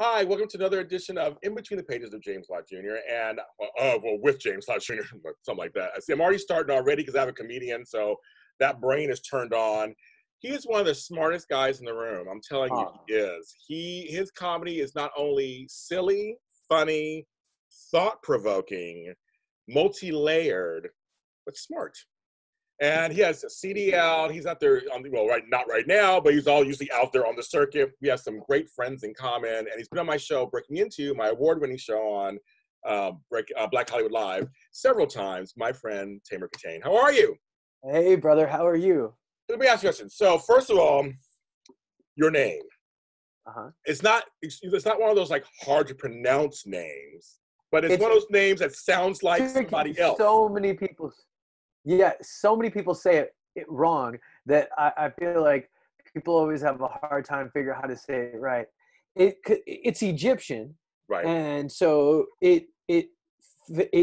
Hi, welcome to another edition of In Between the Pages of James Lott Jr. and, with James Lott Jr., something like that. I see I'm already starting already because I have a comedian, so that brain is turned on. He is one of the smartest guys in the room. I'm telling you, he is. His comedy is not only silly, funny, thought-provoking, multi-layered, but smart. And he has a CD out. He's out there not right now, but he's all usually out there on the circuit. We have some great friends in common, and he's been on my show, Breaking Into, my award-winning show on Black Hollywood Live, several times. My friend Tamer Kattan. How are you? Hey, brother. How are you? Let me ask you a question. So, first of all, your name. It's not one of those like hard to pronounce names, but it's one of those names that sounds like somebody else. So many people say it wrong that I feel like people always have a hard time figuring out how to say it right. It's Egyptian, right? And so it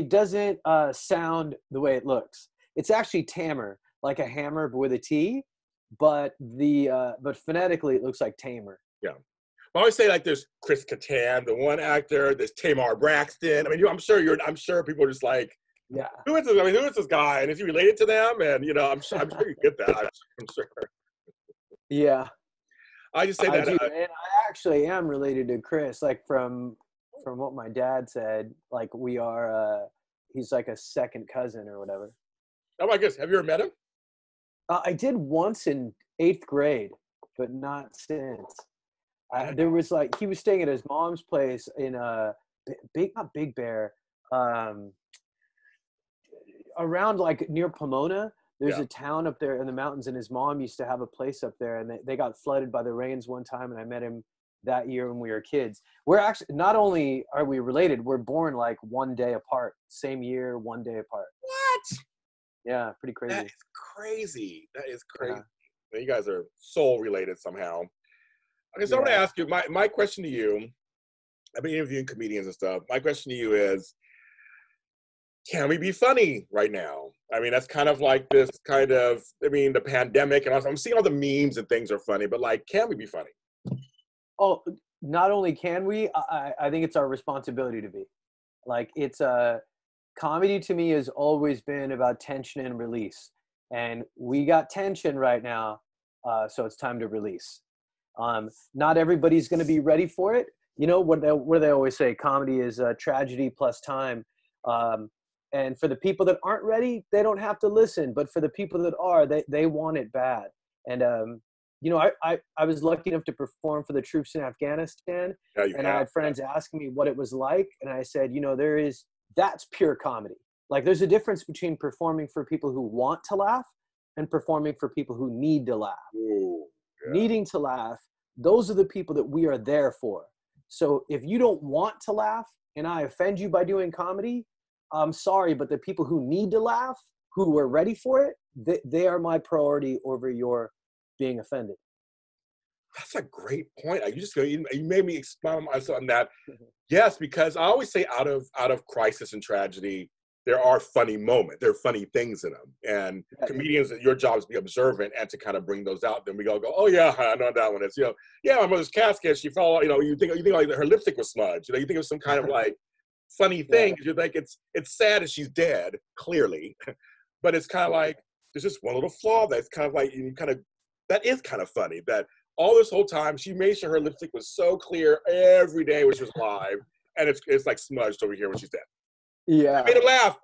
doesn't sound the way it looks. It's actually Tamer, like a hammer but with a T, but phonetically it looks like Tamer. Yeah. I always say like there's Chris Kattan, the one actor. There's Tamar Braxton. I mean, I'm sure people are just like, yeah, who is this? I mean, who is this guy? And is he related to them? And I'm sure you get that. I'm sure. Yeah. I just say that. And I actually am related to Chris, like from what my dad said. Like we are. He's like a second cousin or whatever. Oh my goodness! Have you ever met him? I did once in 8th grade, but not since. There was like he was staying at his mom's place in not Big Bear. Around like near Pomona, there's a town up there in the mountains, and his mom used to have a place up there, and they got flooded by the rains one time, and I met him that year when we were kids. We're actually, not only are we related, we're born like one day apart, same year, one day apart. What? Yeah, pretty crazy. That is crazy. Yeah. You guys are soul related somehow. Okay, so I'm going to ask you, my question to you, I've been interviewing comedians and stuff. My question to you is, can we be funny right now? I mean, that's kind of like this kind of, the pandemic, and I'm seeing all the memes and things are funny, but like, can we be funny? Oh, not only can we, I think it's our responsibility to be. Like, it's comedy to me has always been about tension and release. And we got tension right now, so it's time to release. Not everybody's going to be ready for it. You know, what they always say, comedy is tragedy plus time. And for the people that aren't ready, they don't have to listen. But for the people that are, they want it bad. And, I was lucky enough to perform for the troops in Afghanistan. And I had friends asking me what it was like. And I said, that's pure comedy. Like there's a difference between performing for people who want to laugh and performing for people who need to laugh. Ooh, yeah. Needing to laugh, those are the people that we are there for. So if you don't want to laugh and I offend you by doing comedy, I'm sorry, but the people who need to laugh, who are ready for it, they are my priority over your being offended. That's a great point. You made me expound on that. Yes, because I always say out of crisis and tragedy, there are funny moments. There are funny things in them. And comedians, your job is to be observant and to kind of bring those out. Then we go, oh yeah, I know that one is. My mother's casket, she fell. You think like her lipstick was smudged. You think of some kind of like funny thing. You're like, it's sad that she's dead, clearly, but it's kind of like there's just one little flaw that's kind of like that is kind of funny. That all this whole time she made sure her lipstick was so clear every day when she was alive, and it's like smudged over here when she's dead. Yeah, I made him laugh,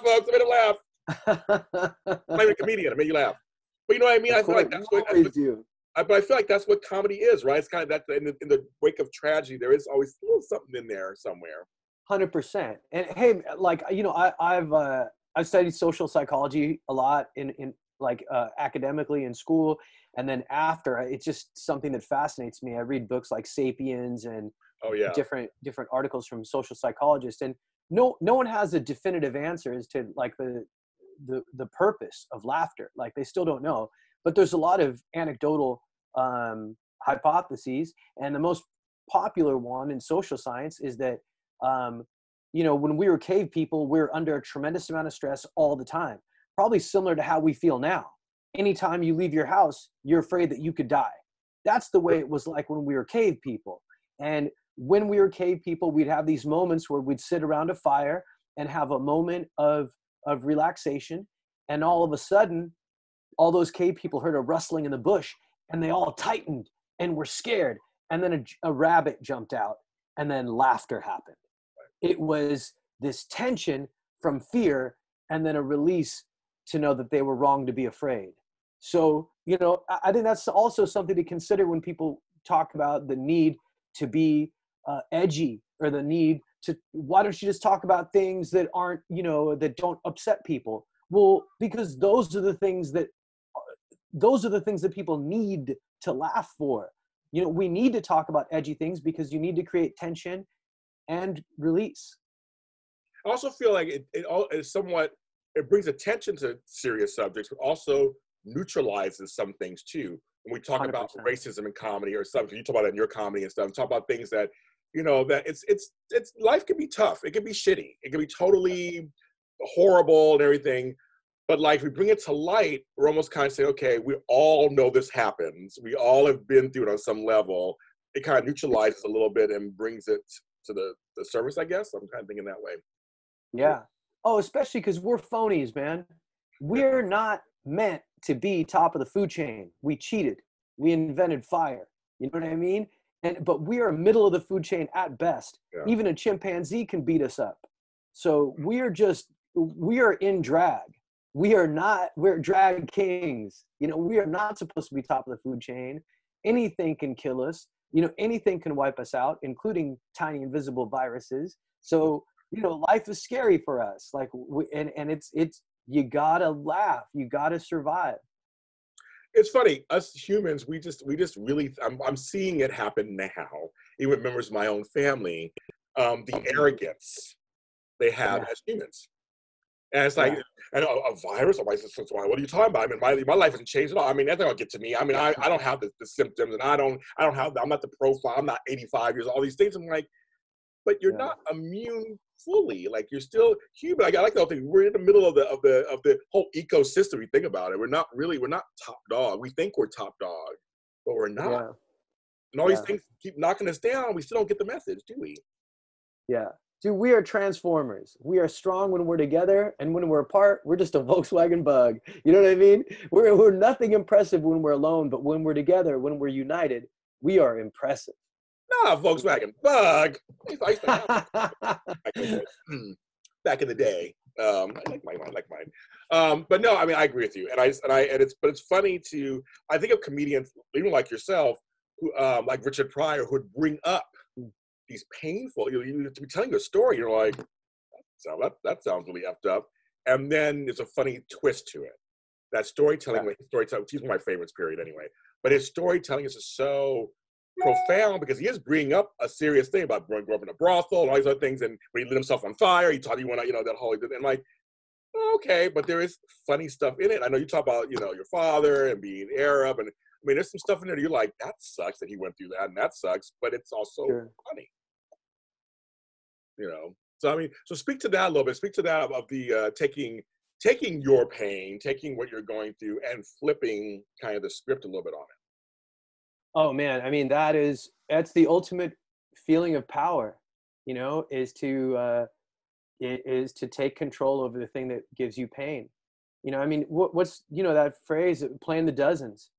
folks. I made him laugh. I'm a comedian. I made you laugh. But you know what I mean? I feel like that's what but I feel like that's what comedy is, right? It's kind of that in the wake of tragedy, there is always a little something in there somewhere. 100%. And hey, like I've studied social psychology a lot in academically in school, and then after, it's just something that fascinates me. I read books like *Sapiens* and different articles from social psychologists, and no one has a definitive answer as to like the purpose of laughter. Like they still don't know, but there's a lot of anecdotal hypotheses, and the most popular one in social science is that when we were cave people, we were under a tremendous amount of stress all the time, probably similar to how we feel now. Anytime you leave your house, you're afraid that you could die. That's the way it was like when we were cave people. And when we were cave people, we'd have these moments where we'd sit around a fire and have a moment of relaxation. And all of a sudden, all those cave people heard a rustling in the bush and they all tightened and were scared. And then a rabbit jumped out and then laughter happened. It was this tension from fear and then a release to know that they were wrong to be afraid. So, you know, I think that's also something to consider when people talk about the need to be edgy, or the need to, why don't you just talk about things that aren't, you know, that don't upset people? Well, because those are the things that people need to laugh for. You know, we need to talk about edgy things because you need to create tension and release. I also feel like it brings attention to serious subjects, but also neutralizes some things too. When we talk 100%. About racism in comedy or something, you talk about that in your comedy and stuff, talk about things that, you know, that it's life can be tough. It can be shitty. It can be totally horrible and everything. But like, we bring it to light, we're almost kind of saying, okay, we all know this happens. We all have been through it on some level. It kind of neutralizes a little bit and brings it to the surface, I guess. I'm kind of thinking that way. Yeah. Oh, especially because we're phonies, man. We're not meant to be top of the food chain. We cheated. We invented fire. You know what I mean? But we are middle of the food chain at best. Yeah. Even a chimpanzee can beat us up. So we are in drag. We're drag kings. You know, we are not supposed to be top of the food chain. Anything can kill us. You know, anything can wipe us out, including tiny invisible viruses. So, you know, life is scary for us. Like, it's you gotta laugh. You gotta survive. It's funny, us humans, we just really, I'm seeing it happen now, even with members of my own family, the arrogance they have as humans. And it's like, and a virus, what are you talking about? I mean, my life hasn't changed at all. I mean, that's not gonna get to me. I mean, I don't have the symptoms, and I'm not the profile, I'm not 85 years, all these things. I'm like, but you're not immune fully. Like, you're still human. I like the whole thing. We're in the middle of the whole ecosystem. You think about it. We're not top dog. We think we're top dog, but we're not. Yeah. And all these things keep knocking us down. We still don't get the message, do we? Yeah. Dude, we are transformers. We are strong when we're together, and when we're apart, we're just a Volkswagen bug. You know what I mean? We're nothing impressive when we're alone, but when we're together, when we're united, we are impressive. Nah, Volkswagen bug. I used to have back in the day. I like mine. But no, I mean, I agree with you, but it's funny I think of comedians, even like yourself, who like Richard Pryor, who would bring up these painful, you to be telling a story, you're like, that sounds really effed up, and then there's a funny twist to it. That storytelling, he's one of my favorites, period, anyway. But his storytelling is just so profound because he is bringing up a serious thing about growing up in a brothel and all these other things, and when he lit himself on fire, he thought he went out, that whole, and like, okay, but there is funny stuff in it. I know you talk about, your father and being Arab, and I mean, there's some stuff in there that you're like, that sucks that he went through that, and that sucks, but it's also funny. So I mean, so speak to that a little bit. Speak to that of the taking your pain, taking what you're going through, and flipping kind of the script a little bit on it. Oh man, I mean, that's the ultimate feeling of power. Is to take control over the thing that gives you pain. I mean, what's that phrase, playing the dozens.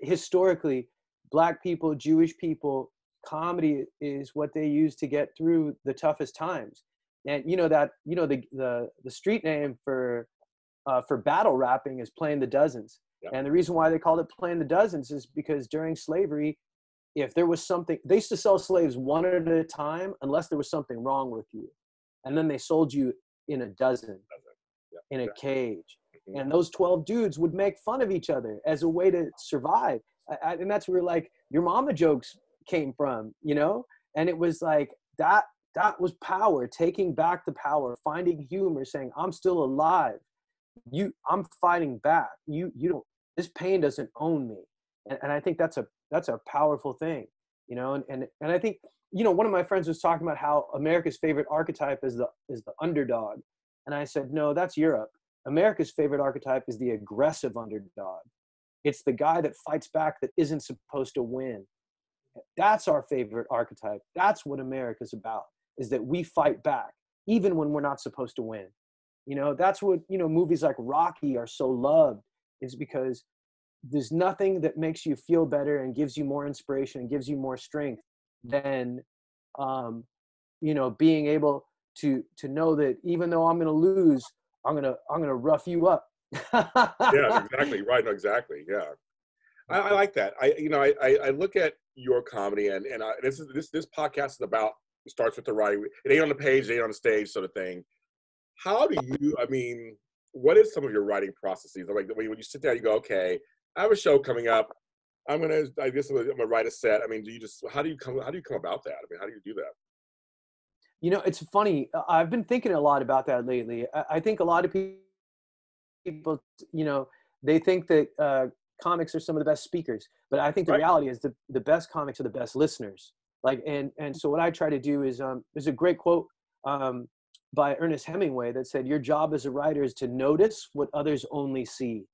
Historically, Black people, Jewish people, comedy is what they use to get through the toughest times. And the street name for battle rapping is playing the dozens. Yeah. And the reason why they called it playing the dozens is because during slavery, if there was something, they used to sell slaves one at a time unless there was something wrong with you. And then they sold you in a dozen, in a cage. Mm-hmm. And those 12 dudes would make fun of each other as a way to survive. And that's where, like, your mama jokes came from, and it was like that was power, taking back the power, finding humor, saying, I'm still alive. I'm fighting back. You don't, this pain doesn't own me. And I think that's a powerful thing, and I think, one of my friends was talking about how America's favorite archetype is the underdog. And I said, no, that's Europe. America's favorite archetype is the aggressive underdog. It's the guy that fights back, that isn't supposed to win. That's our favorite archetype. That's what America's about, is that we fight back, even when we're not supposed to win. You know, that's what, you know, movies like Rocky are so loved, is because there's nothing that makes you feel better and gives you more inspiration and gives you more strength than, you know, being able to know that even though I'm going to lose, I'm going to rough you up. Yeah, exactly. Right. No, exactly. Yeah. I like that. I look at your comedy, and this podcast is about, it starts with the writing. It ain't on the page, it ain't on the stage, sort of thing. How do you? I mean, what is some of your writing processes? Like when you sit down, you go, okay, I have a show coming up. I'm gonna write a set. I mean, how do you come about that? I mean, how do you do that? You know, it's funny. I've been thinking a lot about that lately. I think a lot of people, you know, they think that comics are some of the best speakers, but I think the Right. reality is the best comics are the best listeners. Like, and so what I try to do is, there's a great quote by Ernest Hemingway that said, "Your job as a writer is to notice what others only see."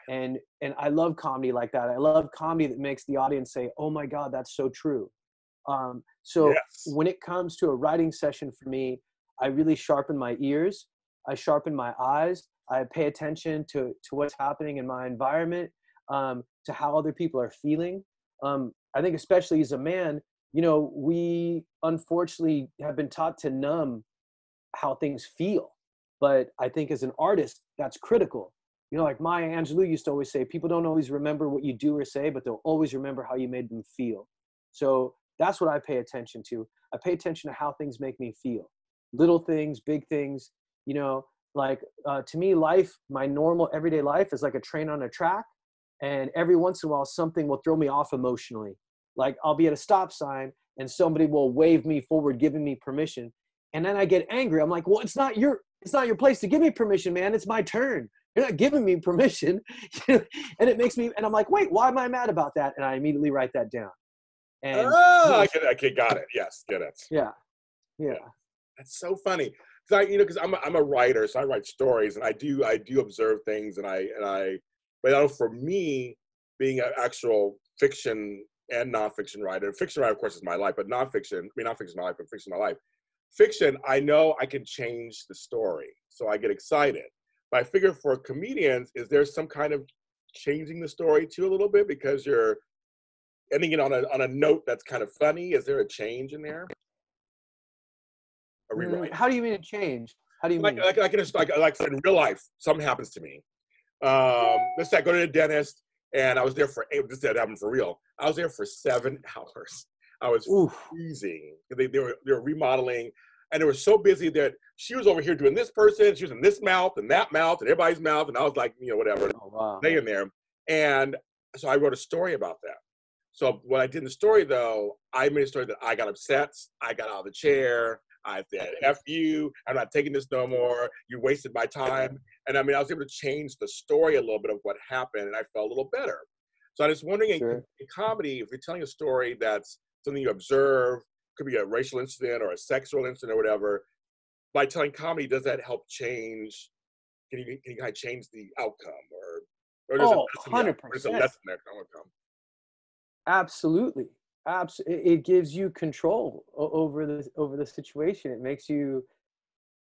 And I love comedy like that. I love comedy that makes the audience say, "Oh my God, that's so true." So Yes. when it comes to a writing session for me, I really sharpen my ears. I sharpen my eyes. I pay attention to what's happening in my environment, to how other people are feeling. I think especially as a man, you know, we unfortunately have been taught to numb how things feel. But I think as an artist, that's critical. You know, like Maya Angelou used to always say, people don't always remember what you do or say, but they'll always remember how you made them feel. So that's what I pay attention to. I pay attention to how things make me feel. Little things, big things, you know, like to me, life, my normal everyday life is like a train on a track. And every once in a while, something will throw me off emotionally. Like I'll be at a stop sign and somebody will wave me forward, giving me permission. And then I get angry. I'm like, well, it's not your place to give me permission, man. It's my turn. You're not giving me permission. And it makes me, and I'm like, wait, why am I mad about that? And I immediately write that down. And, you Oh, know, got it. Yes, get it. yeah, yeah, Yeah. That's so funny. Because I'm a writer, so I write stories, and I do observe things, but for me, being an actual fiction and nonfiction writer, fiction writer, of course, is my life, but nonfiction is my life, but fiction is my life. Fiction, I know I can change the story, so I get excited. But I figure for comedians, is there some kind of changing the story too a little bit, because you're ending it on a note that's kind of funny? Is there a change in there? A rewrite? How do you mean it changed? How do you Like mean? like in real life, something happens to me. Let's say I go to the dentist, and I was there for this happened for real. I was there for 7 hours. I was Oof. freezing. They were remodeling, and they were so busy that she was over here doing this person, she was in this mouth and that mouth and everybody's mouth, and I was like, whatever, Oh, wow. laying there. And so I wrote a story about that. So what I did in the story, though, I made a story that I got upset, I got out of the chair, I said, F you, I'm not taking this no more, you wasted my time. And I mean, I was able to change the story a little bit of what happened, and I felt a little better. So I was wondering, Sure. in comedy, if you're telling a story that's something you observe, could be a racial incident or a sexual incident or whatever, by telling comedy, does that help change? Can you kind of change the outcome, or there's a Oh, lesson, yeah, or there's a 100%. lesson there outcome? Absolutely. It gives you control over the situation. It makes you,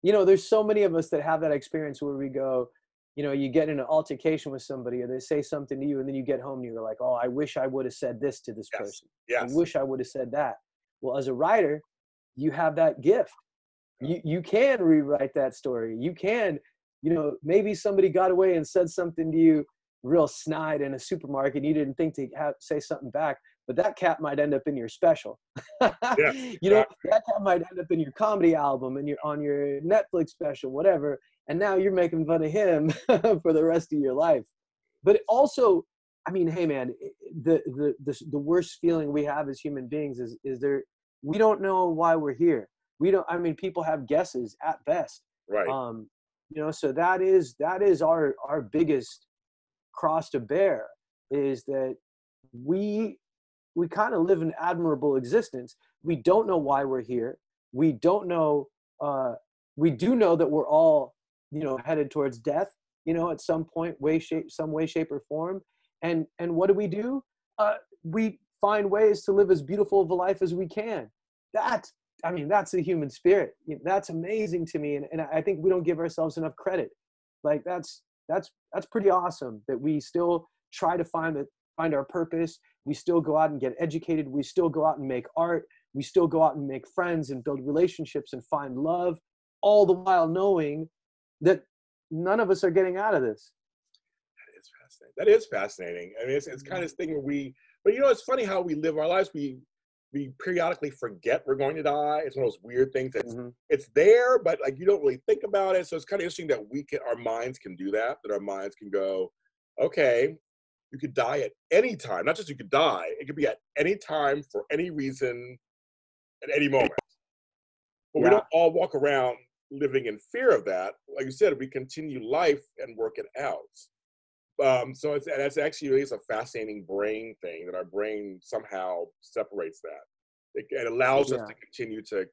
you know, there's so many of us that have that experience where we go, you know, you get in an altercation with somebody or they say something to you and then you get home and you're like, oh, I wish I would have said this to this Yes, person. I yes. wish I would have said that. Well, as a writer, you have that gift. You can rewrite that story. You can, you know, maybe somebody got away and said something to you real snide in a supermarket and you didn't think to say something back, but that cat might end up in your special. Yes, You know, exactly. that cat might end up in your comedy album and you're on your Netflix special, whatever. And now you're making fun of him for the rest of your life. But also, I mean, hey man, the worst feeling we have as human beings is there, we don't know why we're here. We don't, I mean, people have guesses at best. Right. Um, you know, so that is our biggest cross to bear, is that we kind of live an admirable existence. We don't know why we're here. We don't know, we do know that we're all, you know, headed towards death, you know, at some point, some way, shape or form. And what do? We find ways to live as beautiful of a life as we can. That's the human spirit. That's amazing to me. And I think we don't give ourselves enough credit. Like that's pretty awesome that we still try to find our purpose. We still go out and get educated. We still go out and make art. We still go out and make friends and build relationships and find love, all the while knowing that none of us are getting out of this. That is fascinating. I mean, it's kind of this thing where but it's funny how we live our lives. We periodically forget we're going to die. It's one of those weird things that's it's there, but like you don't really think about it. So it's kind of interesting that our minds can do that our minds can go, okay, you could die at any time. Not just you could die, it could be at any time for any reason at any moment. But we don't all walk around living in fear of that. Like you said, we continue life and work it out. So that's actually really a fascinating brain thing that our brain somehow separates that. It allows us to continue to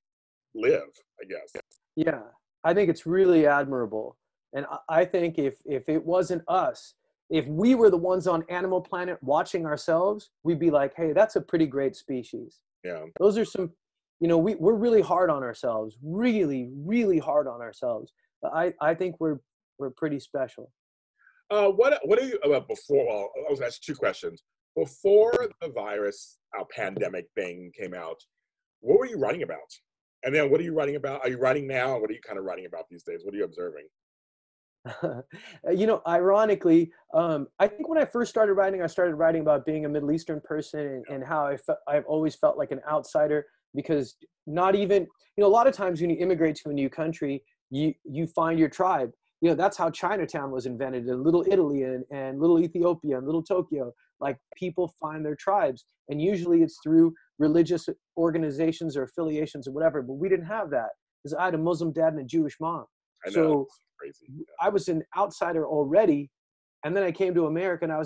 live, I guess. Yeah, I think it's really admirable. And I think if it wasn't us, if we were the ones on Animal Planet watching ourselves, we'd be like, hey, that's a pretty great species. Yeah. Those are some, we're really hard on ourselves, really, really hard on ourselves. But I think we're pretty special. What are you before? Well, I was asked two questions. Before the virus pandemic thing came out, what were you writing about? And then what are you writing about? Are you writing now? What are you kind of writing about these days? What are you observing? Ironically, I think when I first started writing, I started writing about being a Middle Eastern person and how I've always felt like an outsider because not even, a lot of times when you immigrate to a new country, you find your tribe. That's how Chinatown was invented, and Little Italy and Little Ethiopia and Little Tokyo. Like people find their tribes, and usually it's through religious organizations or affiliations or whatever. But we didn't have that because I had a Muslim dad and a Jewish mom. I know, so crazy. I was an outsider already, and then I came to America, and I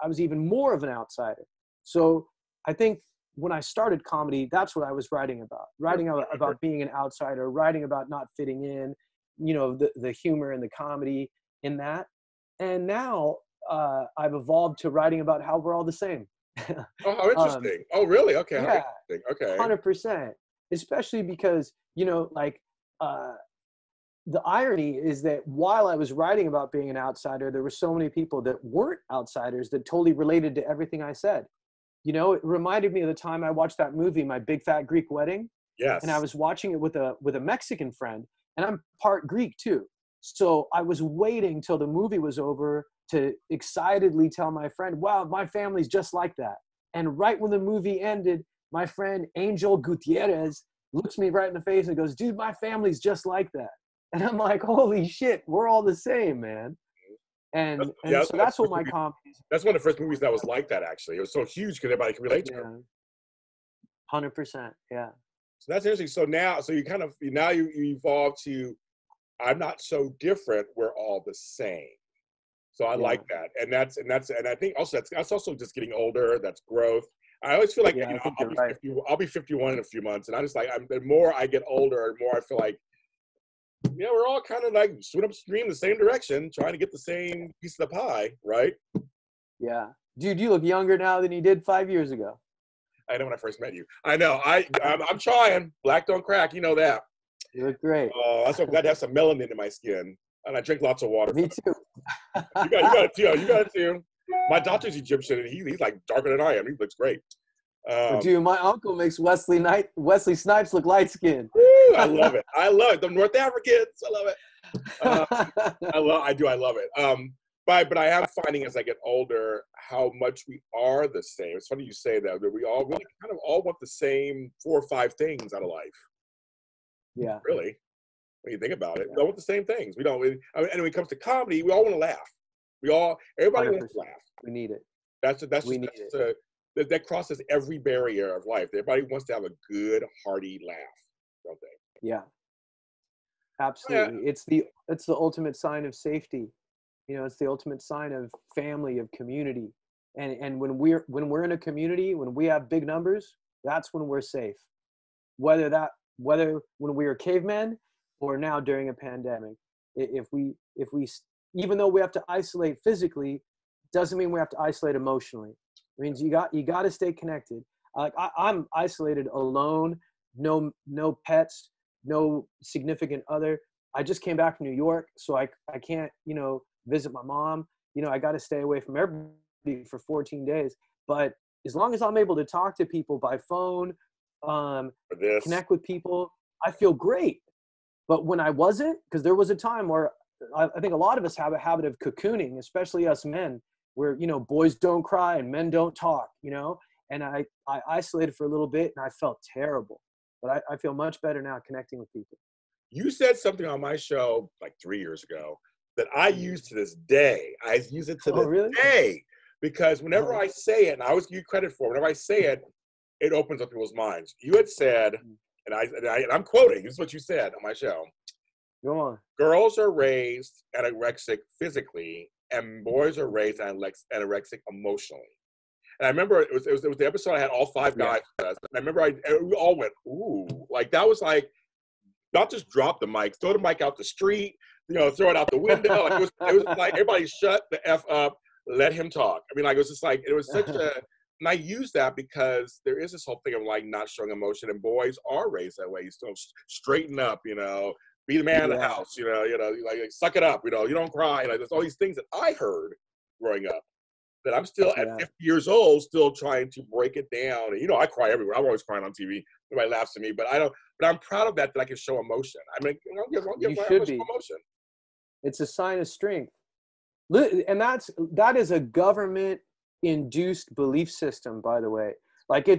was even more of an outsider. So I think when I started comedy, that's what I was writing about being an outsider, writing about not fitting in. The humor and the comedy in that. And now I've evolved to writing about how we're all the same. Oh, how interesting. Oh, really? Okay. Yeah, okay. 100%. Especially because, the irony is that while I was writing about being an outsider, there were so many people that weren't outsiders that totally related to everything I said. It reminded me of the time I watched that movie, My Big Fat Greek Wedding. Yes. And I was watching it with a Mexican friend. And I'm part Greek too. So I was waiting till the movie was over to excitedly tell my friend, wow, my family's just like that. And right when the movie ended, my friend Angel Gutierrez looks me right in the face and goes, dude, my family's just like that. And I'm like, holy shit, we're all the same, man. And so that's what my comedy is. That's one of the first movies that was like that, actually. It was so huge because everybody could relate to it. 100%, yeah. So that's interesting. So you evolve to, I'm not so different. We're all the same. So I like that, and I think also that's also just getting older. That's growth. I always feel like I'll be 51 in a few months, and I just like the more I get older, the more I feel like we're all kind of like swimming upstream the same direction, trying to get the same piece of the pie, right? Yeah, dude, you look younger now than you did 5 years ago. I know when I first met you. I know. I'm trying. Black don't crack. You know that. You look great. I'm so glad to have some melanin in my skin, and I drink lots of water. Me too. You got it too. You got it too. My doctor's Egyptian, and he's like darker than I am. He looks great. Dude, my uncle makes Wesley Snipes look light skinned. I love it. I love it. The North Africans. I love it. I love it. But I am finding as I get older how much we are the same. It's funny you say that we all really kind of all want the same 4 or 5 things out of life. Yeah. Really, when you think about it, we all want the same things. And when it comes to comedy, we all want to laugh. Everybody 100%. wants to laugh. We need it. That crosses every barrier of life. Everybody wants to have a good, hearty laugh, don't they? Yeah. Absolutely. Yeah. It's the ultimate sign of safety. It's the ultimate sign of family, of community. And when we're in a community, when we have big numbers, that's when we're safe. Whether when we were cavemen or now during a pandemic. If we even though we have to isolate physically, doesn't mean we have to isolate emotionally. It means you got to stay connected. Like I'm isolated, alone, no pets, no significant other. I just came back from New York, so I can't, visit my mom. I got to stay away from everybody for 14 days. But as long as I'm able to talk to people by phone, For this. connect with people, I feel great. But when I wasn't, because there was a time where I think a lot of us have a habit of cocooning, especially us men, where, boys don't cry and men don't talk, and I isolated for a little bit and I felt terrible. But I feel much better now connecting with people. You said something on my show like 3 years ago that I use to this day. I use it to Oh, this really? day because whenever Oh. I say it, and I always give you credit for it, whenever I say it, it opens up people's minds. You had said, and I'm quoting, this is what you said on my show. Go on. Girls are raised anorexic physically, and boys are raised anorexic emotionally. And I remember it was the episode I had all five guys with us. And I remember we all went, ooh, like that was like, not just drop the mic, throw the mic out the street, throw it out the window. Like it was like everybody shut the F up, let him talk. I mean, like it was just like, it was such a, and I use that because there is this whole thing of like not showing emotion, and boys are raised that way. You still straighten up, be the man of the house, like suck it up, you don't cry. Like there's all these things that I heard growing up that I'm still at 50 years old, still trying to break it down. And I cry everywhere. I'm always crying on TV. Nobody laughs at me, but I'm proud of that I can show emotion. I mean, I'll give emotion. It's a sign of strength. And that is a government-induced belief system, by the way. Like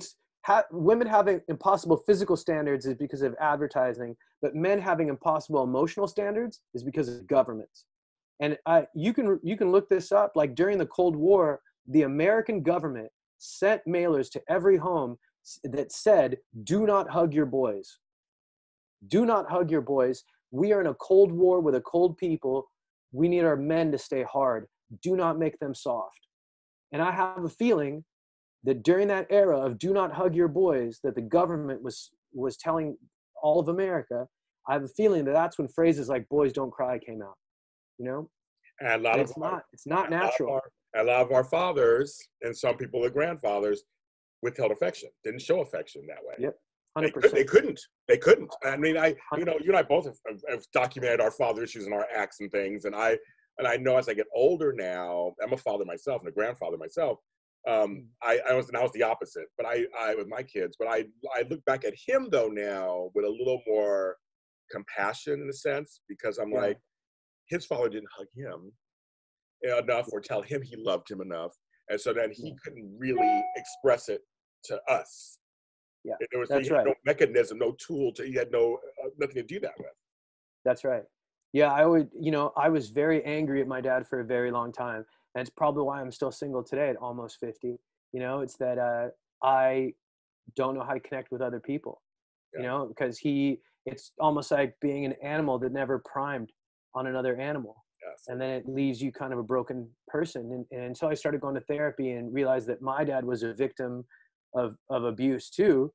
women having impossible physical standards is because of advertising, but men having impossible emotional standards is because of governments. And you can look this up. Like during the Cold War, the American government sent mailers to every home that said, "Do not hug your boys. Do not hug your boys. We are in a cold war with a cold people. We need our men to stay hard. Do not make them soft." And I have a feeling that during that era of "do not hug your boys" that the government was telling all of America, I have a feeling that that's when phrases like "boys don't cry" came out. And it's not natural. A lot of our fathers, and some people are grandfathers, withheld affection, didn't show affection that way. Yep, 100%. They couldn't. I mean, you and I both have documented our father issues and our acts and things, and I know as I get older now, I'm a father myself and a grandfather myself. I was the opposite, but I with my kids, but I look back at him though now with a little more compassion in a sense, because I'm like, his father didn't hug him enough or tell him he loved him enough. And so then he couldn't really express it to us. Yeah, there was that's right. No mechanism, no tool he had nothing to do that with. That's right. Yeah, I was very angry at my dad for a very long time. And it's probably why I'm still single today at almost 50. It's that I don't know how to connect with other people, because it's almost like being an animal that never primed on another animal. Yes. And then it leaves you kind of a broken person. And until I started going to therapy and realized that my dad was a victim of abuse too,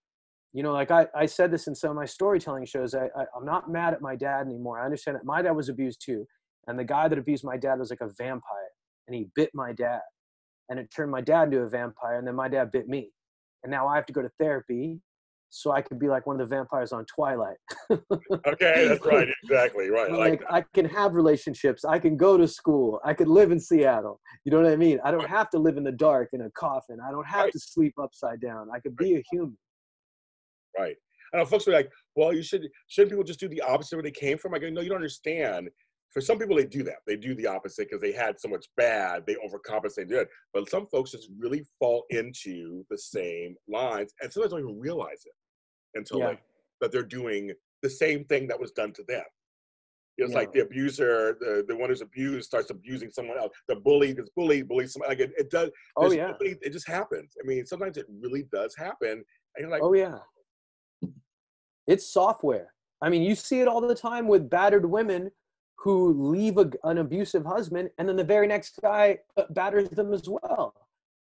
like I said this in some of my storytelling shows, I'm not mad at my dad anymore. I understand that my dad was abused too. And the guy that abused my dad was like a vampire, and he bit my dad, and it turned my dad into a vampire. And then my dad bit me. And now I have to go to therapy so I could be like one of the vampires on Twilight. Okay, that's right. Exactly. Right. Like I can have relationships. I can go to school. I could live in Seattle. You know what I mean? I don't have to live in the dark in a coffin. I don't have to sleep upside down. I could be a human. Right. I know folks are like, well, shouldn't people just do the opposite where they came from? I go, no, you don't understand. For some people, they do that. They do the opposite because they had so much bad, they overcompensate it. But some folks just really fall into the same lines and sometimes don't even realize it until that they're doing the same thing that was done to them. It's like the abuser, the one who's abused starts abusing someone else. The bully is bullies somebody. Like it does. It just happens. I mean, sometimes it really does happen. And you're like, oh yeah. It's software. I mean, you see it all the time with battered women who leave an abusive husband, and then the very next guy batters them as well.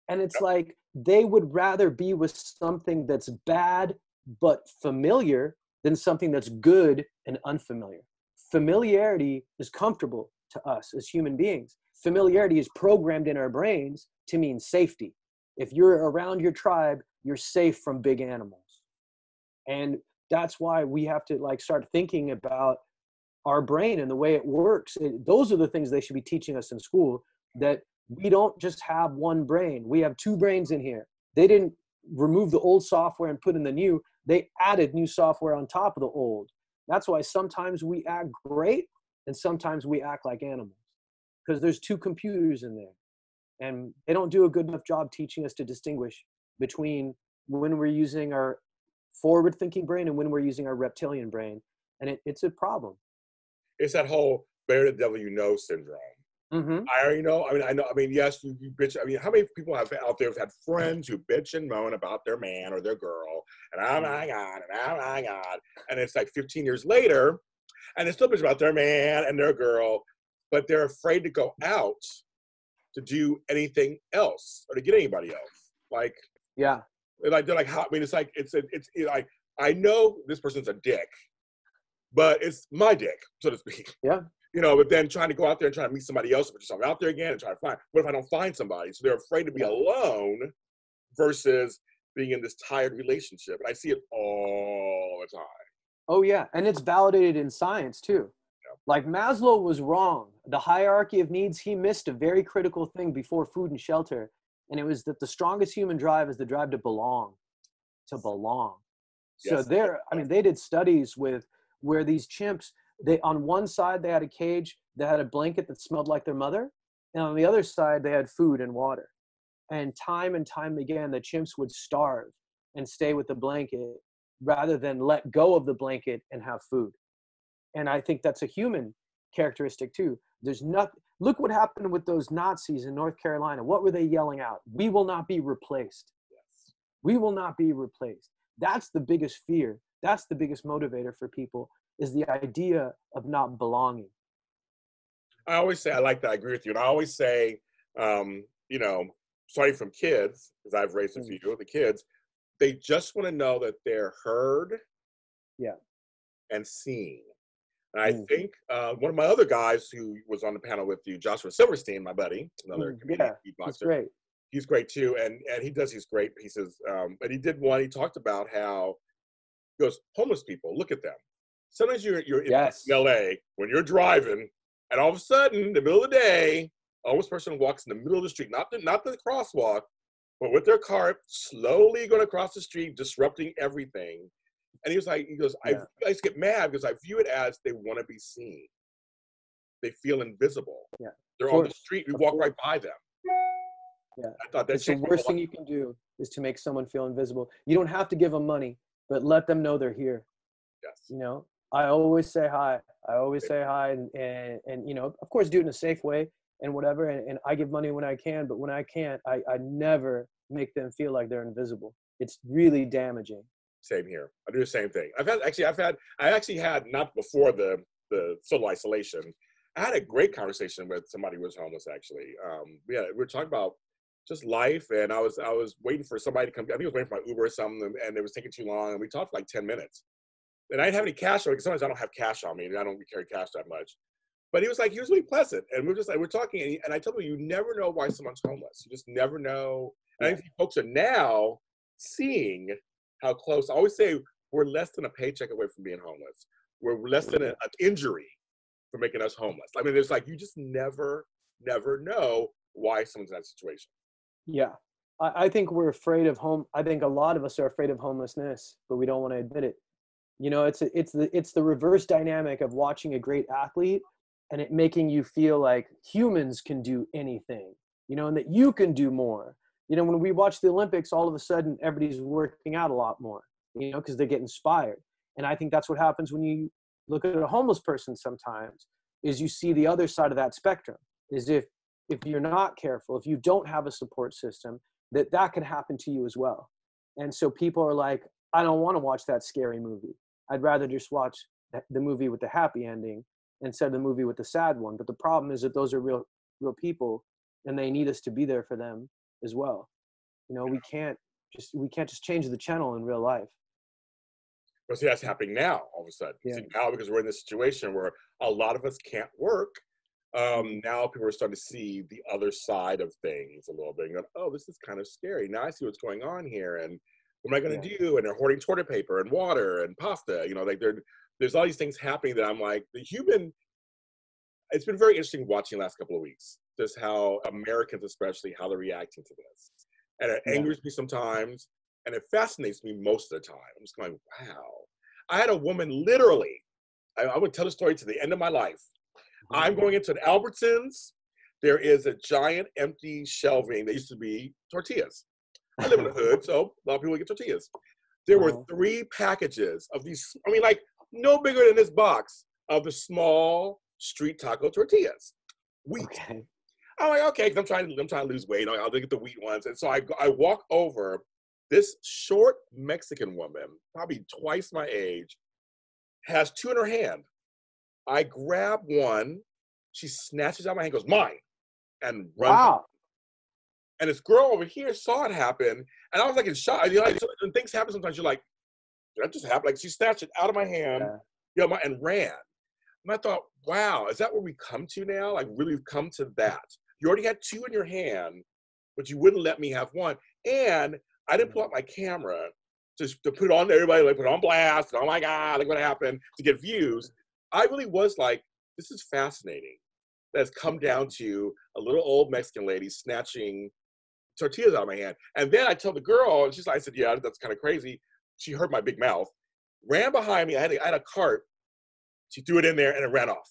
And it's like they would rather be with something that's bad but familiar than something that's good and unfamiliar. Familiarity is comfortable to us as human beings. Familiarity is programmed in our brains to mean safety. If you're around your tribe, you're safe from big animals. And that's why we have to like start thinking about our brain and the way it works. Those are the things they should be teaching us in school, that we don't just have one brain. We have two brains in here. They didn't remove the old software and put in the new. They added new software on top of the old. That's why sometimes we act great and sometimes we act like animals, because there's two computers in there. And they don't do a good enough job teaching us to distinguish between when we're using our forward-thinking brain and when we're using our reptilian brain. And it's a problem. It's that whole bear the devil you know syndrome. Mm-hmm. I already know. I know. I mean, yes, you bitch. I mean, how many people have out there have had friends who bitch and moan about their man or their girl, and oh my God, and oh my God, and it's like 15 years later, and they still bitch about their man and their girl, but they're afraid to go out to do anything else or to get anybody else. Like, yeah, they're like, how? I mean, it's like it's like, I know this person's a dick, but it's my dick, so to speak. Yeah. You know, but then trying to go out there and try to meet somebody else, put yourself out there again and try to find, what if I don't find somebody? So they're afraid to be alone versus being in this tired relationship. And I see it all the time. Oh, yeah. And it's validated in science, too. Yeah. Like Maslow was wrong. The hierarchy of needs, he missed a very critical thing before food and shelter. And it was that the strongest human drive is the drive to belong. To belong. So yes. They did studies with where these chimps, on one side, they had a cage that had a blanket that smelled like their mother. And on the other side, they had food and water. And time again, the chimps would starve and stay with the blanket rather than let go of the blanket and have food. And I think that's a human characteristic too. There's nothing. Look what happened with those Nazis in North Carolina. What were they yelling out? We will not be replaced. Yes. We will not be replaced. That's the biggest fear. That's the biggest motivator for people, is the idea of not belonging. I always say, I like that, I agree with you. And I always say, you know, starting from kids, because I've raised a few of the kids, they just want to know that they're heard and seen. And I think one of my other guys who was on the panel with you, Joshua Silverstein, my buddy, another comedian, he's great. He's great too. And he does these great pieces. But he did one, he talked about how, he goes, homeless people, look at them. Sometimes you're in LA when you're driving, and all of a sudden, in the middle of the day, a homeless person walks in the middle of the street, not the crosswalk, but with their car slowly going across the street, disrupting everything. And he goes, I used to get mad because I view it as they want to be seen. They feel invisible. Yeah. They're on the street, we walk right by them. Yeah. I thought that's the worst thing you can do, is to make someone feel invisible. You don't have to give them money, but let them know they're here. Yes. You know, I always say hi. And you know, of course, do it in a safe way and whatever. And I give money when I can, but when I can't, I never make them feel like they're invisible. It's really damaging. Same here. I do the same thing. I actually had, not before the social isolation, I had a great conversation with somebody who was homeless, actually. We were talking about just life, and I was waiting for somebody to come. I think I was waiting for my Uber or something, and it was taking too long, and we talked for like 10 minutes. And I didn't have any cash on me, because sometimes I don't have cash on me, and I don't carry cash that much. But he was really pleasant, and we're talking, and I told him, you never know why someone's homeless. You just never know. And I think folks are now seeing how close. I always say we're less than a paycheck away from being homeless. We're less than an injury for making us homeless. I mean, it's like, you just never know why someone's in that situation. Yeah. I think we're afraid of I think a lot of us are afraid of homelessness, but we don't want to admit it. You know, it's the reverse dynamic of watching a great athlete and it making you feel like humans can do anything, you know, and that you can do more. You know, when we watch the Olympics, all of a sudden everybody's working out a lot more, you know, because they get inspired. And I think that's what happens when you look at a homeless person sometimes, is you see the other side of that spectrum, is if you're not careful, if you don't have a support system, that can happen to you as well. And so people are like, I don't want to watch that scary movie. I'd rather just watch the movie with the happy ending instead of the movie with the sad one. But the problem is that those are real people, and they need us to be there for them as well. You know, we can't just change the channel in real life. But see, that's happening now all of a sudden. Yeah. See, now, because we're in this situation where a lot of us can't work, Now people are starting to see the other side of things a little bit and go, oh, this is kind of scary. Now I see what's going on here. And what am I going to do? And they're hoarding toilet paper and water and pasta. You know, like there's all these things happening that I'm like, it's been very interesting watching the last couple of weeks, just how Americans especially, how they're reacting to this. And it angers me sometimes, and it fascinates me most of the time. I'm just going, wow. I had a woman literally, I would tell the story to the end of my life. I'm going into an Albertsons. There is a giant empty shelving that used to be tortillas. I live in the hood, so a lot of people get tortillas. There were 3 packages of these, I mean, like no bigger than this box of the small street taco tortillas. Wheat. Okay. I'm like, okay, because I'm trying to lose weight. I'll get the wheat ones. And so I walk over. This short Mexican woman, probably twice my age, has 2 in her hand. I grab one. She snatches out my hand, goes, mine, and runs. Wow. And this girl over here saw it happen. And I was like in shock. You know, like, when things happen, sometimes you're like, did that just happen? Like she snatched it out of my hand, and ran. And I thought, wow, is that where we come to now? Like really we've come to that. You already had 2 in your hand, but you wouldn't let me have one. And I didn't pull out my camera to put it on everybody, like put it on blast. And, oh my God, look what happened, to get views. I really was like, this is fascinating. That's come down to a little old Mexican lady snatching tortillas out of my hand. And then I told the girl, and she's like, I said, yeah, that's kind of crazy. She heard my big mouth, ran behind me. I had a cart. She threw it in there and it ran off.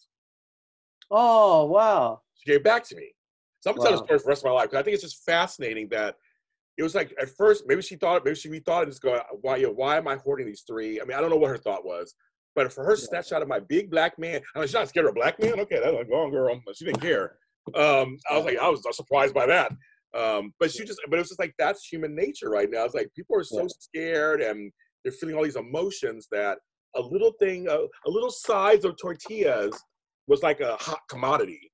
Oh, wow. She gave it back to me. So I'm gonna tell the story for the rest of my life, because I think it's just fascinating that it was like, at first, maybe she rethought it, just going, why am I hoarding these 3? I mean, I don't know what her thought was, but for her to snatch out of my big black man, I mean, she's not scared of a black man? Okay, that's like, go on, girl. But she didn't care. I was surprised by that. But it was just like, that's human nature right now. It's like, people are so scared and they're feeling all these emotions that a little thing, a little size of tortillas was like a hot commodity.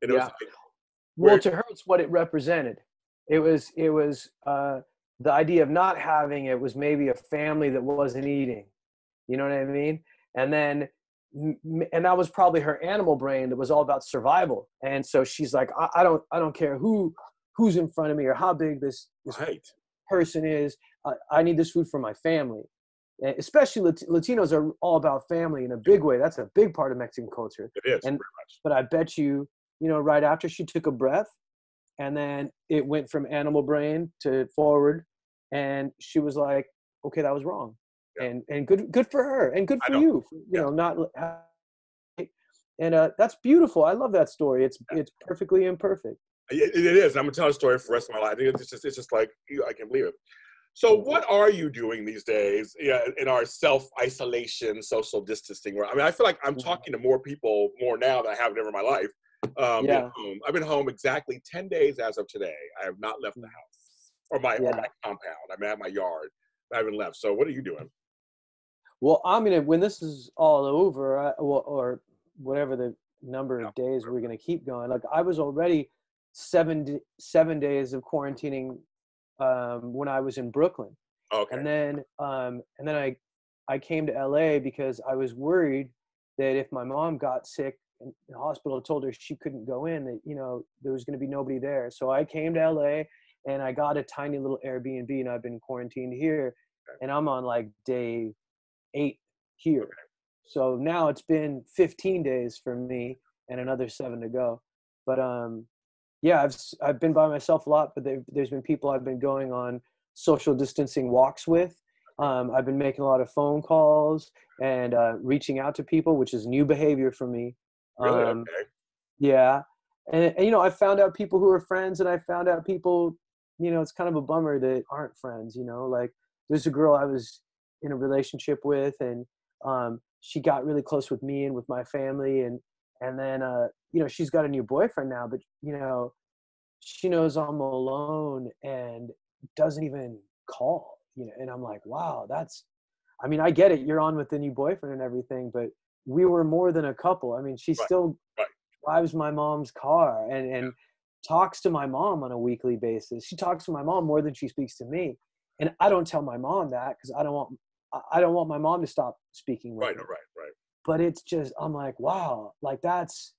And it was like, well, to her, it's what it represented. It was the idea of not having it was maybe a family that wasn't eating. You know what I mean? And that was probably her animal brain that was all about survival. And so she's like, I don't care who's in front of me or how big this person is. I need this food for my family. Especially Latinos are all about family in a big way. That's a big part of Mexican culture. It is, and very much. But I bet you, right after she took a breath, and then it went from animal brain to forward, and she was like, okay, that was wrong. Yeah. And good for her, and good for you, not. And that's beautiful. I love that story. It's perfectly imperfect. It is. I'm gonna tell a story for the rest of my life. I think it's just like, I can't believe it. So what are you doing these days in our self-isolation, social distancing? I mean, I feel like I'm talking to more people more now than I have ever in my life. I've been home exactly 10 days as of today. I have not left the house or my compound. I'm at my yard. I haven't left. So what are you doing? Well, when this is all over, or whatever the number of days we're going to keep going, like I was already 7 days of quarantining when I was in Brooklyn. Okay. And then I came to LA because I was worried that if my mom got sick and the hospital told her she couldn't go in, that, there was going to be nobody there. So I came to LA and I got a tiny little Airbnb, and I've been quarantined here, and I'm on like day 8 here. Okay. So now it's been 15 days for me and another 7 to go. But I've been by myself a lot, but there's been people I've been going on social distancing walks with. I've been making a lot of phone calls and reaching out to people, which is new behavior for me. Really? Okay. Yeah. And I found out people who are friends, and I found out people, it's kind of a bummer that aren't friends, like there's a girl I was in a relationship with, and she got really close with me and with my family. And then, she's got a new boyfriend now, but, she knows I'm alone and doesn't even call, and I'm like, wow, I get it. You're on with the new boyfriend and everything, but we were more than a couple. I mean, she still drives my mom's car and talks to my mom on a weekly basis. She talks to my mom more than she speaks to me. And I don't tell my mom that because I don't want my mom to stop speaking with me. Right. But it's just, I'm like, wow, like that's,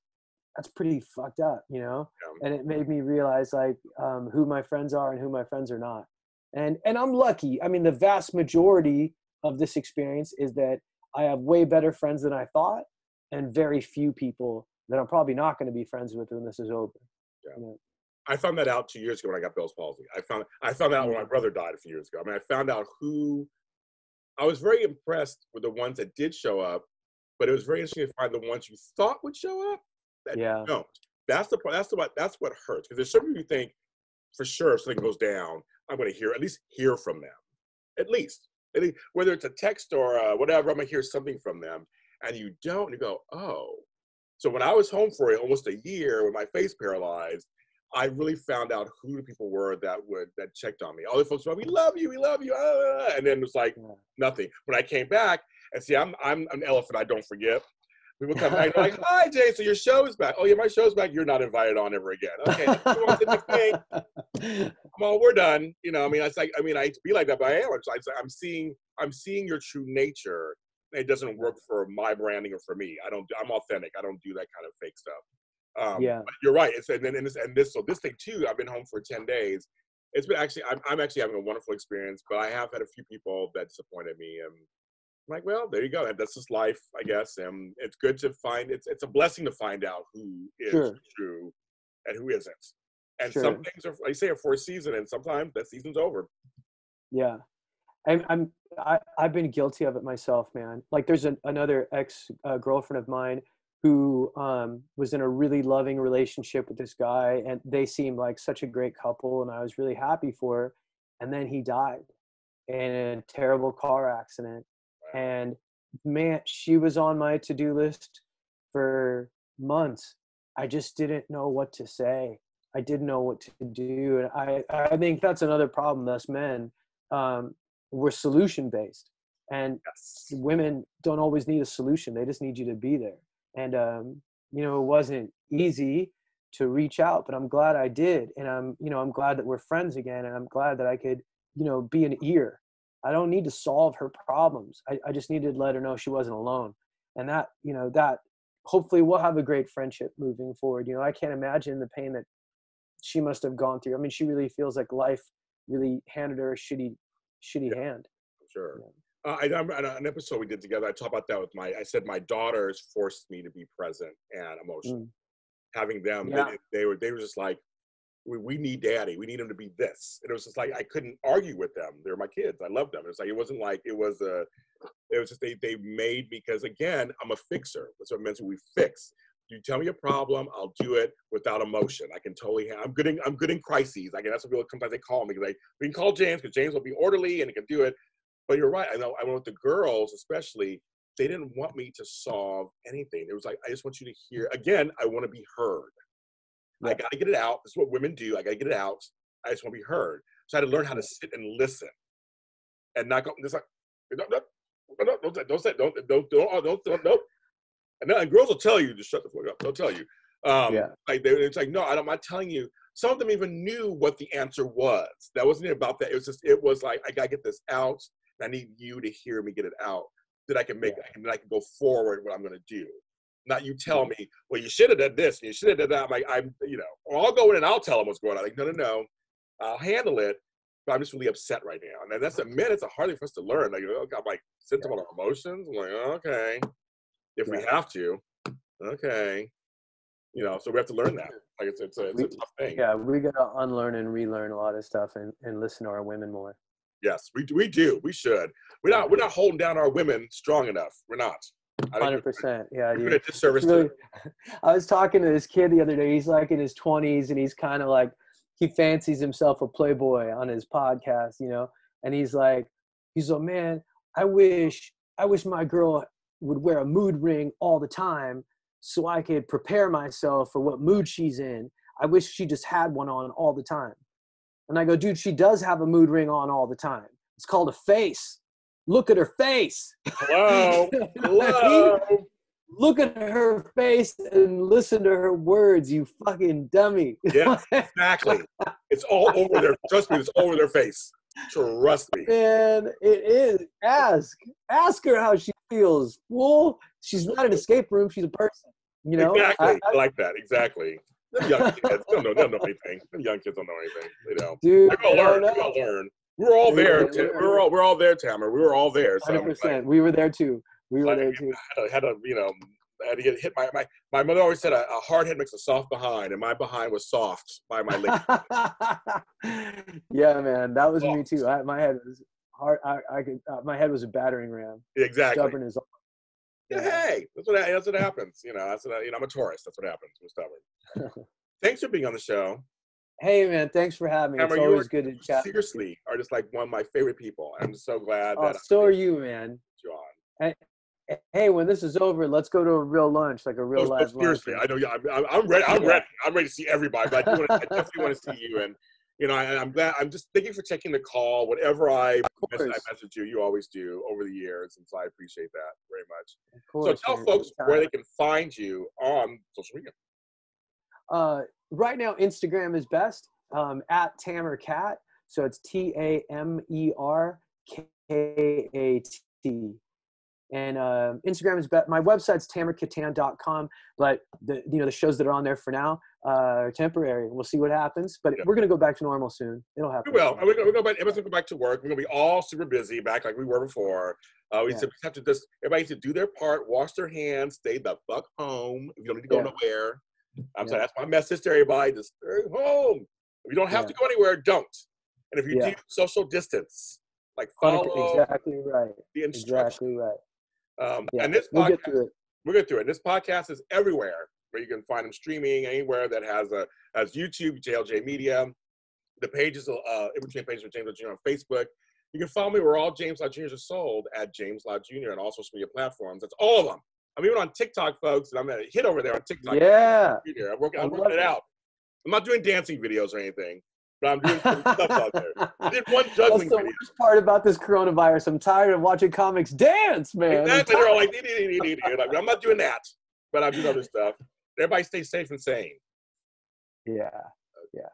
that's pretty fucked up, you know? Yeah. And it made me realize like who my friends are and who my friends are not. And I'm lucky. I mean, the vast majority of this experience is that I have way better friends than I thought, and very few people that I'm probably not going to be friends with when this is over. Yeah. You know? I found that out 2 years ago when I got Bell's palsy. I found out when my brother died a few years ago. I mean, I found out who. I was very impressed with the ones that did show up, but it was very interesting to find the ones you thought would show up that don't. That's the part. That's what hurts, because there's some people you think for sure if something goes down, I'm going to at least hear from them, at least whether it's a text or whatever. I'm going to hear something from them, and you don't. And you go, oh. So when I was home for almost a year with my face paralyzed, I really found out who the people were that checked on me. All the folks were, we love you, and then it was like nothing. When I came back, and see, I'm an elephant, I don't forget. People come back, they're like, hi, Jay, so your show is back. Oh, yeah, my show's back. You're not invited on ever again. Okay, let's move on to the next thing. Well, we're done. You know, I mean, I hate to be like that, but I am. I'm seeing your true nature. It doesn't work for my branding or for me. I'm authentic. I don't do that kind of fake stuff. But you're right. So this thing too, I've been home for 10 days. It's been actually, I'm actually having a wonderful experience, but I have had a few people that disappointed me. And I'm like, well, there you go. That's just life, I guess. And it's good to find, it's a blessing to find out who is true and who isn't. And some things are, like you say, are for a season, and sometimes that season's over. Yeah. I've been guilty of it myself, man. Like there's another ex-girlfriend of mine who was in a really loving relationship with this guy, and they seemed like such a great couple, and I was really happy for her. And then he died in a terrible car accident. And man, she was on my to-do list for months. I just didn't know what to say. I didn't know what to do. And I think that's another problem, us men. We're solution-based. And women don't always need a solution. They just need you to be there. And, you know, it wasn't easy to reach out, but I'm glad I did. And I'm glad that we're friends again. And I'm glad that I could, be an ear. I don't need to solve her problems. I just needed to let her know she wasn't alone. And that hopefully we'll have a great friendship moving forward. I can't imagine the pain that she must have gone through. I mean, she really feels like life really handed her a shitty hand. Sure. I remember an episode we did together, I talked about that I said my daughters forced me to be present and emotional. Having them, they were just like, we need daddy. We need him to be this. And it was just like, I couldn't argue with them. They're my kids. I love them. It's like, it wasn't like, it was just, they made me, because again, I'm a fixer. That's what it meant. We fix. You tell me a problem, I'll do it without emotion. I can totally, I'm good in crises. That's what people, sometimes they call me. Like, we can call James, because James will be orderly and he can do it. But you're right. I know with the girls, especially, they didn't want me to solve anything. It was like, I just want you to hear, again, I want to be heard. I got to get it out. This is what women do. I got to get it out. I just want to be heard. So I had to learn how to sit and listen, and not go. Just like, don't say, don't. And then girls will tell you to shut the fuck up. They'll tell you. It's like, no, I'm not telling you. Some of them even knew what the answer was. That wasn't about that. It was like, I got to get this out. And I need you to hear me get it out. That I can make, then I can go forward what I'm going to do. Not you tell me, well, you should have done this, and you should have done that. I'm like, or I'll go in and I'll tell them what's going on. Like, no, I'll handle it, but I'm just really upset right now. And that's it's a hard thing for us to learn. Like, I'm like, sentimental emotions. I'm like, okay, if we have to, okay. So we have to learn that. Like, it's a tough thing. Yeah, we got to unlearn and relearn a lot of stuff and listen to our women more. Yes, we do. We should. We're not holding down our women strong enough. We're not. 100%. Yeah, dude. A disservice really, I was talking to this kid the other day. He's like in his 20s, and he's kind of like, he fancies himself a playboy on his podcast, and he's like, man, I wish my girl would wear a mood ring all the time so I could prepare myself for what mood she's in. I wish she just had one on all the time. And I go, dude, she does have a mood ring on all the time. It's called a face. Look at her face. Hello. Look at her face and listen to her words, you fucking dummy. Yeah, exactly. It's all over their, trust me, it's over their face. Trust me. And it is. Ask her how she feels. Fool. She's not an escape room. She's a person. You know, Exactly. I like that. Exactly. Them young kids, they don't know anything. Them young kids don't know anything. You know, dude, they're gonna learn. They're gonna learn. We were all there. We're all there, Tamer. We were all there. So 100%. We were there too. We were there too. Had to, you know, I had to get hit. My mother always said a hard head makes a soft behind, and my behind was soft by my late. Yeah, man, that was me too. My head was hard. My head was a battering ram. Exactly. Stubborn as all. Yeah, hey, that's what happens. You know, I'm a Taurus. That's what happens. We're stubborn. Thanks for being on the show. Hey, man, thanks for having me. It's always good to chat. Seriously, are just like one of my favorite people. I'm just so glad that. So are you, man. John. Hey, when this is over, let's go to a real lunch, like a real live lunch. Seriously, I know. I'm ready. I'm ready. I'm ready to see everybody. But I definitely want to see you. And you know, I'm glad. I'm just thank you for taking the call. Whatever I message you, you always do over the years, and so I appreciate that very much. Of course, so tell folks where they can find you on social media. Right now, Instagram is best. At Tamer Kat. So it's TamerKat. And Instagram is my website's tamerkattan.com, but the shows that are on there for now are temporary. We'll see what happens, but we're gonna go back to normal soon. It'll happen. We will. We're gonna go back. Everyone's gonna go back to work. We're gonna be all super busy back like we were before. We have to just everybody needs to do their part, wash their hands, stay the fuck home. If you don't need to go nowhere, I'm sorry. That's my message to everybody. Just stay home. If you don't have to go anywhere, don't. And if you do, social distance. Like follow. Exactly right. The instructions. Exactly right. And this podcast, we'll get through it. This podcast is everywhere where you can find them streaming, anywhere that has YouTube, JLJ Media. The pages, in between pages of James Lott Jr. on Facebook. You can follow me where all James Lott Jr.'s are sold at James Lott Jr. and all social media platforms. That's all of them. I'm even on TikTok, folks, and I'm a hit over there on TikTok. Yeah. I'm working it out. I'm not doing dancing videos or anything. But I'm doing some stuff out there. I did one juggling video. That's the worst part about this coronavirus. I'm tired of watching comics dance, man. Exactly. They're all like, I'm not doing that, but I'm doing other stuff. Everybody stay safe and sane. Yeah. Yeah.